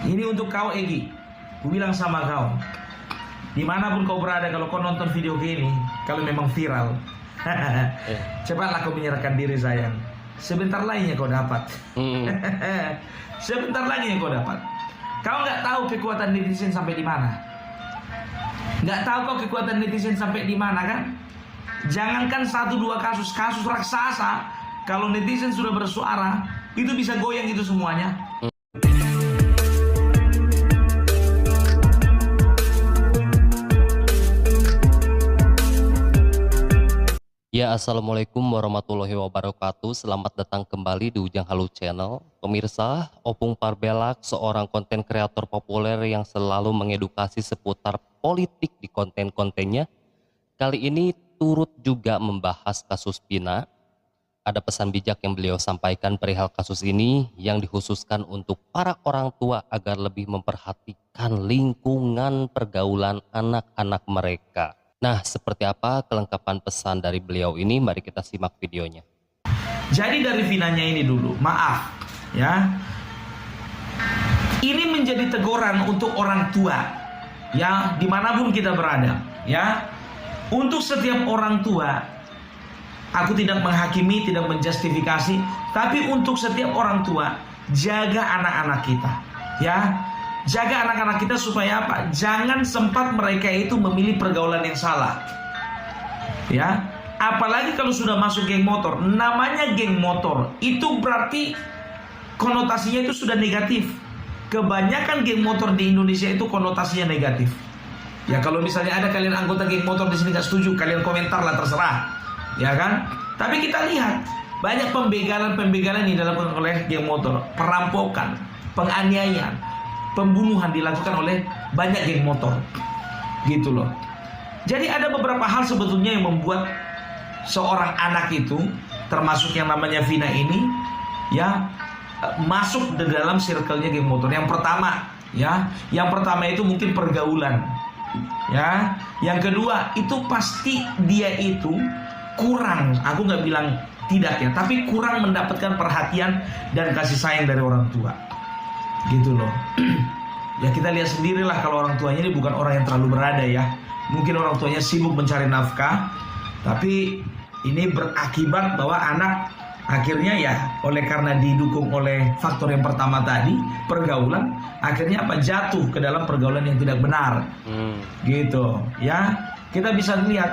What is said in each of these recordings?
Ini untuk kau Egi, ku bilang sama kau, dimanapun kau berada, kalau kau nonton video gini, kalau memang viral, cepatlah kau menyerahkan diri sayang. Sebentar lagi kau dapat. Sebentar lagi kau dapat. Kau nggak tahu kekuatan netizen sampai di mana. Nggak tahu kau kekuatan netizen sampai di mana kan? Jangankan 1-2 kasus raksasa, kalau netizen sudah bersuara, itu bisa goyang itu semuanya. Ya, assalamualaikum warahmatullahi wabarakatuh. Selamat datang kembali di Ujang Halu Channel. Pemirsa, Opung Parbelak, seorang konten kreator populer yang selalu mengedukasi seputar politik di konten-kontennya, kali ini turut juga membahas kasus Vina. Ada pesan bijak yang beliau sampaikan perihal kasus ini yang dikhususkan untuk para orang tua agar lebih memperhatikan lingkungan pergaulan anak-anak mereka. Nah, seperti apa kelengkapan pesan dari beliau ini? Mari kita simak videonya. Jadi dari Vinanya ini dulu, maaf ya. Ini menjadi teguran untuk orang tua, ya, dimanapun kita berada, ya. Untuk setiap orang tua, aku tidak menghakimi, tidak menjustifikasi, tapi untuk setiap orang tua, jaga anak-anak kita, ya. Jaga anak-anak kita supaya apa? Jangan sempat mereka itu memilih pergaulan yang salah. Ya, apalagi kalau sudah masuk geng motor. Namanya geng motor, itu berarti konotasinya itu sudah negatif. Kebanyakan geng motor di Indonesia itu konotasinya negatif. Ya, kalau misalnya ada kalian anggota geng motor di sini nggak setuju, kalian komentar lah, terserah. Ya kan? Tapi kita lihat banyak pembegalan-pembegalan yang dilakukan oleh geng motor, perampokan, penganiayaan, pembunuhan dilakukan oleh banyak geng motor, gitu loh. Jadi ada beberapa hal sebetulnya yang membuat seorang anak itu, termasuk yang namanya Vina ini, ya, masuk di dalam circle-nya geng motor. Yang pertama, ya, yang pertama itu mungkin pergaulan, ya. Yang kedua itu pasti dia itu kurang, aku nggak bilang tidak ya, tapi kurang mendapatkan perhatian dan kasih sayang dari orang tua. Gitu loh. Ya kita lihat sendirilah kalau orang tuanya ini bukan orang yang terlalu berada ya. Mungkin orang tuanya sibuk mencari nafkah, tapi ini berakibat bahwa anak akhirnya ya oleh karena didukung oleh faktor yang pertama tadi, pergaulan, akhirnya apa? Jatuh ke dalam pergaulan yang tidak benar. Gitu ya. Kita bisa lihat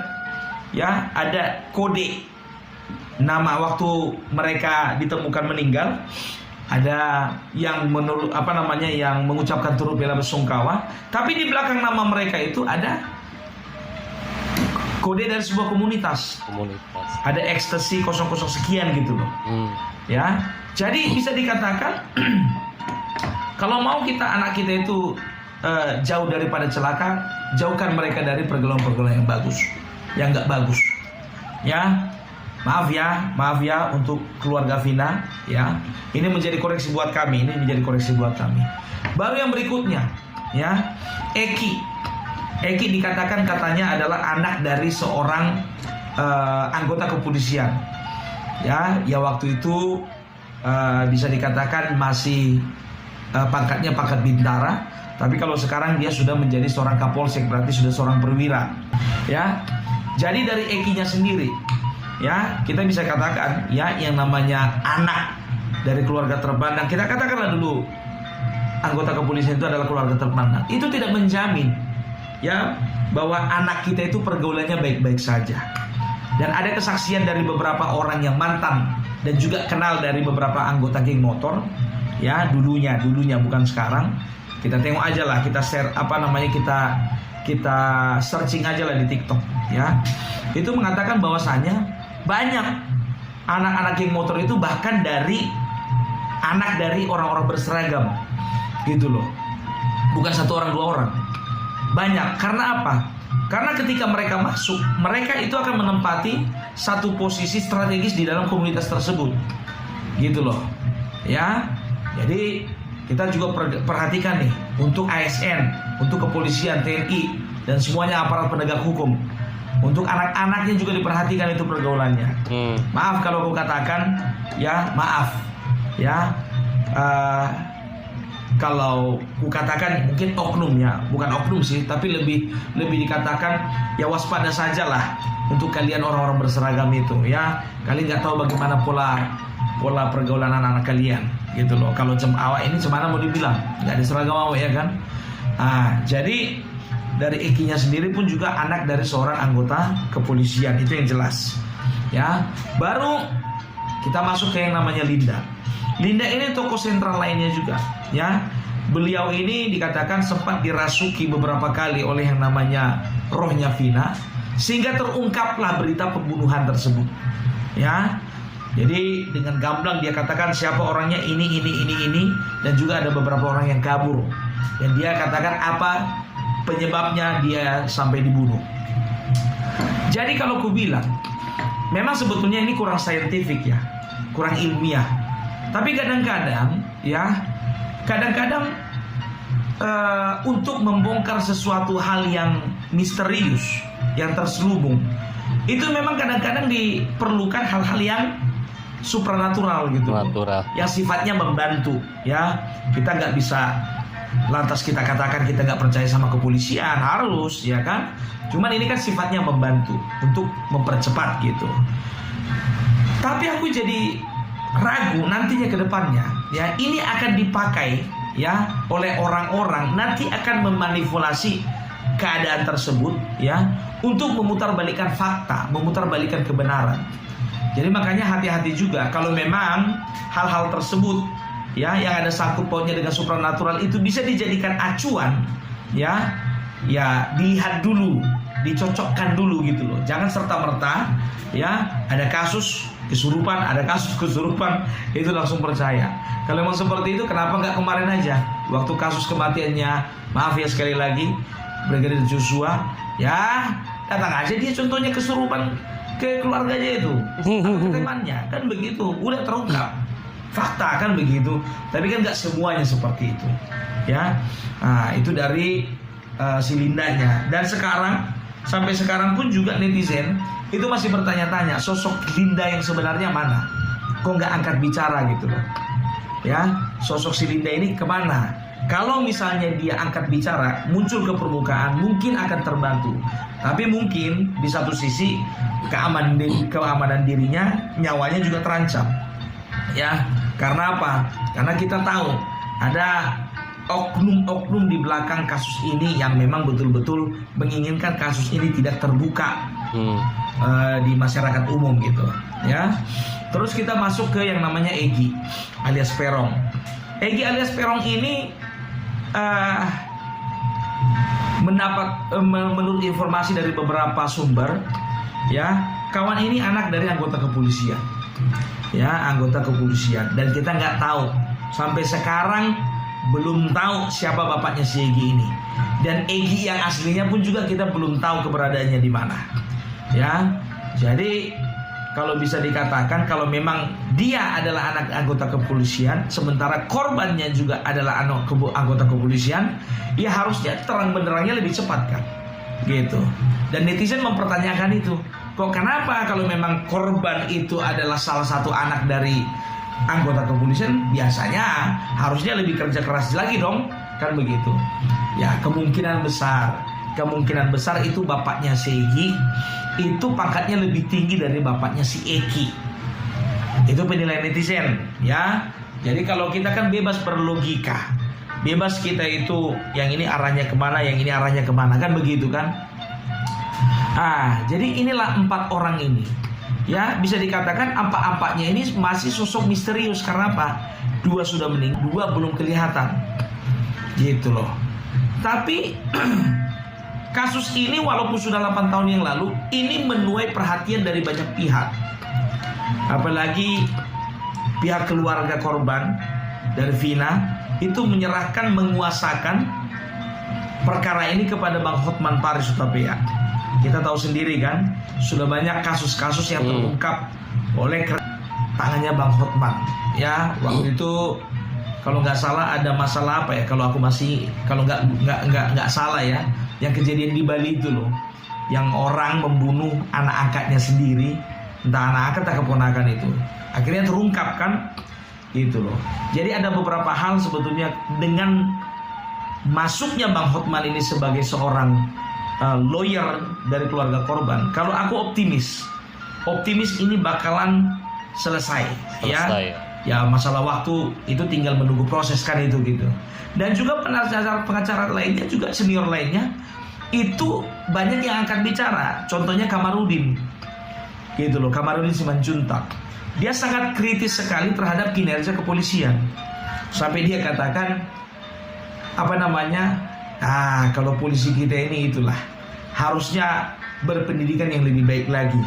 ya, ada kode nama waktu mereka ditemukan meninggal. Ada yang yang mengucapkan turut bela bersungkawa, tapi di belakang nama mereka itu ada kode dari sebuah komunitas. Ada ekstasi 00 sekian gitu loh. Ya. Jadi bisa dikatakan kalau mau anak kita itu jauh daripada celaka, jauhkan mereka dari pergaulan-pergaulan yang bagus, yang nggak bagus. Ya. Maaf ya untuk keluarga Vina, ya. Ini menjadi koreksi buat kami, Baru yang berikutnya, ya, Eki dikatakan katanya adalah anak dari seorang anggota kepolisian. Ya waktu itu bisa dikatakan masih pangkatnya pangkat bintara, tapi kalau sekarang dia sudah menjadi seorang kapolsek, berarti sudah seorang perwira. Ya. Jadi dari Ekinya sendiri, ya, kita bisa katakan ya yang namanya anak dari keluarga terpandang, kita katakanlah dulu anggota kepolisian itu adalah keluarga terpandang, itu tidak menjamin ya bahwa anak kita itu pergaulannya baik-baik saja. Dan ada kesaksian dari beberapa orang yang mantan dan juga kenal dari beberapa anggota geng motor, ya, dulunya bukan sekarang. Kita tengok aja lah, kita share kita searching aja lah di TikTok, ya. Itu mengatakan bahwasanya banyak anak-anak geng motor itu bahkan anak dari orang-orang berseragam, gitu loh. Bukan 1 orang 2 orang, banyak. Karena apa? Karena ketika mereka masuk, mereka itu akan menempati satu posisi strategis di dalam komunitas tersebut, gitu loh. Ya, jadi kita juga perhatikan nih untuk ASN, untuk kepolisian, TNI, dan semuanya aparat penegak hukum. Untuk anak-anaknya juga diperhatikan itu pergaulannya. Maaf kalau aku katakan, ya maaf, ya kalau kukatakan mungkin oknum ya, bukan oknum sih, tapi lebih dikatakan ya waspada sajalah untuk kalian orang-orang berseragam itu ya. Kalian nggak tahu bagaimana pola pergaulan anak-anak kalian gitu loh. Kalau awak ini cemana mau dibilang nggak ada seragam awak ya kan. Jadi dari Eki-nya sendiri pun juga anak dari seorang anggota kepolisian, itu yang jelas ya. Baru kita masuk ke yang namanya Linda. Linda ini tokoh sentral lainnya juga ya. Beliau ini dikatakan sempat dirasuki beberapa kali oleh yang namanya rohnya Vina, sehingga terungkaplah berita pembunuhan tersebut ya. Jadi dengan gamblang dia katakan siapa orangnya ini, dan juga ada beberapa orang yang kabur, dan dia katakan apa penyebabnya dia sampai dibunuh. Jadi kalau ku bilang memang sebetulnya ini kurang saintifik ya, kurang ilmiah. Tapi kadang-kadang untuk membongkar sesuatu hal yang misterius, yang terselubung, itu memang kadang-kadang diperlukan hal-hal yang supranatural gitu, yang sifatnya membantu ya. Kita nggak bisa lantas kita katakan kita nggak percaya sama kepolisian, harus ya kan. Cuman ini kan sifatnya membantu untuk mempercepat gitu. Tapi aku jadi ragu nantinya ke depannya ya, ini akan dipakai ya oleh orang-orang, nanti akan memanipulasi keadaan tersebut ya, untuk memutarbalikkan fakta, memutarbalikkan kebenaran. Jadi makanya hati-hati juga kalau memang hal-hal tersebut ya yang ada sangkut pautnya dengan supranatural itu bisa dijadikan acuan ya dilihat dulu, dicocokkan dulu gitu loh. Jangan serta-merta ya ada kasus kesurupan itu langsung percaya. Kalau memang seperti itu, kenapa nggak kemarin aja waktu kasus kematiannya, maaf ya sekali lagi, Brigadir Joshua ya, datang aja dia contohnya kesurupan ke keluarganya itu, ke temannya kan begitu, udah terungkap fakta kan begitu. Tapi kan nggak semuanya seperti itu ya. Nah itu dari si Lindanya. Dan sampai sekarang pun juga netizen itu masih bertanya-tanya sosok Linda yang sebenarnya mana, kok nggak angkat bicara gitu loh ya. Sosok si Linda ini kemana? Kalau misalnya dia angkat bicara, muncul ke permukaan, mungkin akan terbantu. Tapi mungkin di satu sisi keamanan dirinya, nyawanya juga terancam ya. Karena apa? Karena kita tahu ada oknum-oknum di belakang kasus ini yang memang betul-betul menginginkan kasus ini tidak terbuka di masyarakat umum gitu ya. Terus kita masuk ke yang namanya Egy alias Peron. Egy alias Peron ini menurut informasi dari beberapa sumber ya, kawan ini anak dari anggota kepolisian ya, dan kita nggak tahu sampai sekarang, belum tahu siapa bapaknya si Egy ini. Dan Egy yang aslinya pun juga kita belum tahu keberadaannya di mana ya. Jadi kalau bisa dikatakan kalau memang dia adalah anak anggota kepolisian, sementara korbannya juga adalah anggota kepolisian, ya harusnya terang benderangnya lebih cepat kan gitu. Dan netizen mempertanyakan itu, kok kenapa kalau memang korban itu adalah salah satu anak dari anggota kepolisian, biasanya harusnya lebih kerja keras lagi dong kan begitu ya. Kemungkinan besar itu bapaknya si Egy itu pangkatnya lebih tinggi dari bapaknya si Eki. Itu penilaian netizen ya. Jadi kalau kita kan bebas berlogika, bebas kita itu yang ini arahnya kemana, yang ini arahnya kemana kan begitu kan. Jadi inilah 4 orang ini ya, bisa dikatakan empat-empatnya ini masih sosok misterius. Karena apa? 2 sudah meninggal, 2 belum kelihatan gitu loh. Tapi kasus ini walaupun sudah 8 tahun yang lalu, ini menuai perhatian dari banyak pihak. Apalagi pihak keluarga korban dari Vina itu menguasakan perkara ini kepada Bang Hotman Paris Hutapea. Kita tahu sendiri kan, sudah banyak kasus-kasus yang terungkap oleh tangannya Bang Hotman ya. Waktu itu kalau nggak salah ada masalah apa ya, kalau nggak salah ya, yang kejadian di Bali itu loh, yang orang membunuh anak angkatnya sendiri, entah anak angkat atau keponakan itu, akhirnya terungkap kan. gitu loh. Jadi ada beberapa hal sebetulnya dengan masuknya Bang Hotman ini sebagai seorang lawyer dari keluarga korban. Kalau aku optimis ini bakalan selesai. Ya. Ya masalah waktu itu tinggal menunggu proses kan itu gitu. Dan juga pengacara lainnya juga senior lainnya itu banyak yang angkat bicara. Contohnya Kamarudin, gitu loh, Kamarudin Simanjuntak. Dia sangat kritis sekali terhadap kinerja kepolisian. Sampai dia katakan kalau polisi kita ini itulah harusnya berpendidikan yang lebih baik lagi.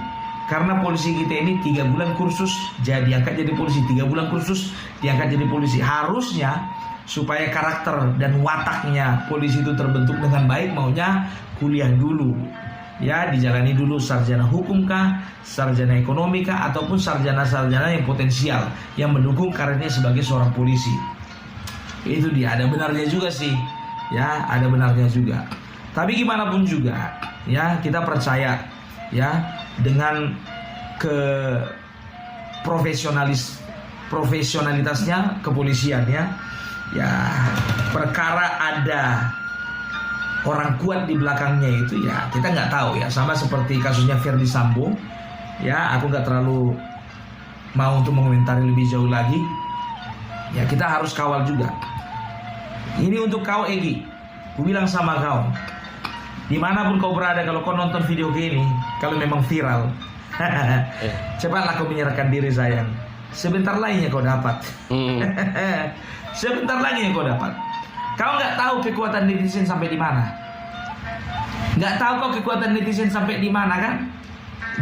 Karena polisi kita ini 3 bulan kursus diangkat jadi polisi, 3 bulan kursus diangkat jadi polisi. Harusnya supaya karakter dan wataknya polisi itu terbentuk dengan baik, maunya kuliah dulu. Ya, dijalani dulu sarjana hukum kah, sarjana ekonomi kah, ataupun sarjana-sarjana yang potensial yang mendukung karirnya sebagai seorang polisi. Itu dia, ada benarnya juga sih. Ya, ada benarnya juga. Tapi gimana pun juga, ya kita percaya ya dengan profesionalitasnya kepolisian ya perkara ada orang kuat di belakangnya itu ya kita nggak tahu ya, sama seperti kasusnya Ferdy Sambo ya. Aku nggak terlalu mau untuk mengomentari lebih jauh lagi ya, kita harus kawal juga. Ini untuk kau Egi, aku bilang sama kau, dimanapun kau berada, kalau kau nonton video gini, kalau memang viral, cepatlah kau menyerahkan diri sayang. Sebentar lagi kau dapat. Sebentar lagi kau dapat. Kau nggak tahu kekuatan netizen sampai di mana. Nggak tahu kau kekuatan netizen sampai di mana kan?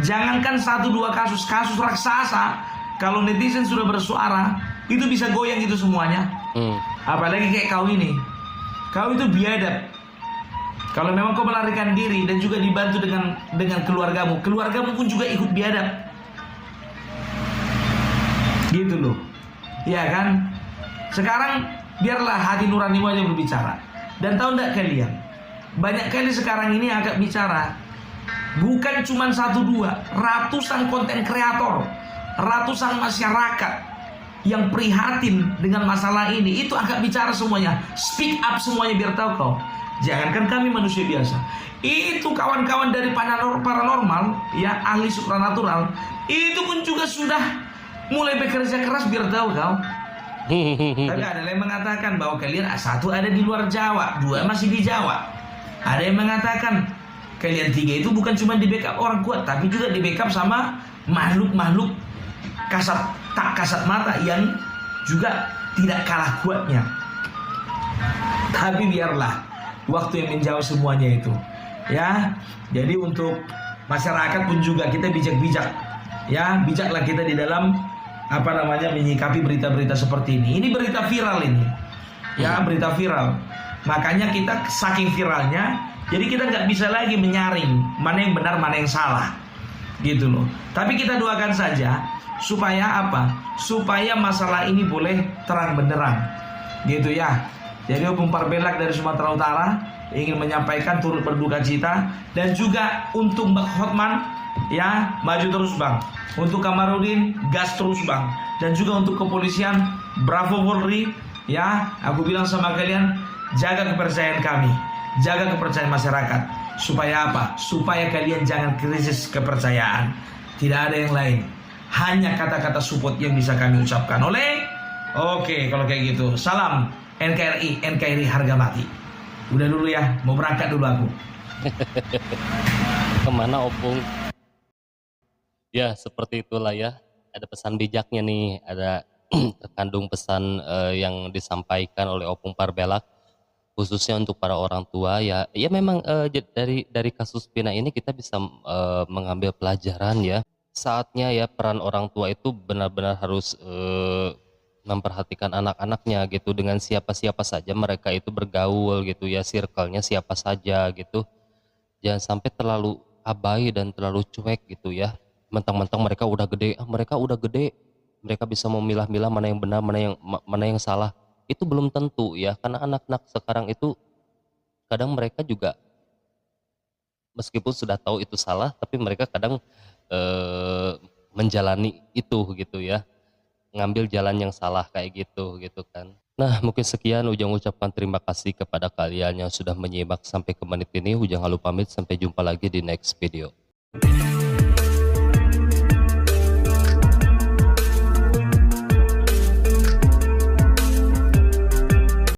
Jangankan 1-2 kasus raksasa, kalau netizen sudah bersuara, itu bisa goyang itu semuanya. Apalagi kayak kau ini. Kau itu biadab. Kalau memang kau melarikan diri dan juga dibantu dengan keluargamu pun juga ikut biadab. Gitu loh. Ya kan? Sekarang biarlah hati nuranimu aja berbicara. Dan tahu enggak kalian? Banyak kali sekarang ini agak bicara. Bukan cuma 1-2, ratusan konten kreator, ratusan masyarakat yang prihatin dengan masalah ini, itu agak bicara semuanya. Speak up semuanya biar tahu kau. Jangankan kami manusia biasa, itu kawan-kawan dari paranormal ya, ahli supranatural, itu pun juga sudah mulai bekerja keras biar tahu kau. Tapi ada yang mengatakan bahwa kalian 1 ada di luar Jawa, 2 masih di Jawa. Ada yang mengatakan kalian 3 itu bukan cuma di backup orang kuat, tapi juga di backup sama makhluk-makhluk tak kasat mata yang juga tidak kalah kuatnya. Tapi biarlah waktu yang menjawab semuanya itu ya. Jadi untuk masyarakat pun juga kita bijak-bijak ya, bijaklah kita di dalam menyikapi berita-berita seperti ini. Ini berita viral ini ya, berita viral. Makanya kita saking viralnya, jadi kita nggak bisa lagi menyaring mana yang benar mana yang salah gitu loh. Tapi kita doakan saja supaya supaya masalah ini boleh terang benderang gitu ya. Jadi Opung Parbelak dari Sumatera Utara ingin menyampaikan turut berduka cita. Dan juga untuk Bang Hotman ya, maju terus Bang. Untuk Kamarudin, gas terus Bang. Dan juga untuk kepolisian, bravo Polri ya. Aku bilang sama kalian, jaga kepercayaan kami, jaga kepercayaan masyarakat. Supaya supaya kalian jangan krisis kepercayaan. Tidak ada yang lain, hanya kata-kata support yang bisa kami ucapkan. Oke, kalau kayak gitu, salam NKRI harga mati. Udah dulu ya, mau berangkat dulu aku. Kemana Opung? Ya seperti itulah ya. Ada pesan bijaknya nih, ada terkandung pesan yang disampaikan oleh Opung Parbelak, khususnya untuk para orang tua ya. Ya memang dari kasus Pina ini kita bisa mengambil pelajaran ya. Saatnya ya peran orang tua itu benar-benar harus memperhatikan anak-anaknya gitu, dengan siapa-siapa saja mereka itu bergaul gitu ya, circle-nya siapa saja gitu. Jangan sampai terlalu abai dan terlalu cuek gitu ya. Mentang-mentang mereka udah gede, mereka bisa memilah-milah mana yang benar, mana yang salah. Itu belum tentu ya, karena anak-anak sekarang itu kadang mereka juga meskipun sudah tahu itu salah, tapi mereka kadang menjalani itu gitu ya. ngambil jalan yang salah kayak gitu kan. Nah, mungkin sekian Ujang ucapkan terima kasih kepada kalian yang sudah menyimak sampai ke menit ini. Ujang Halu pamit, sampai jumpa lagi di next video.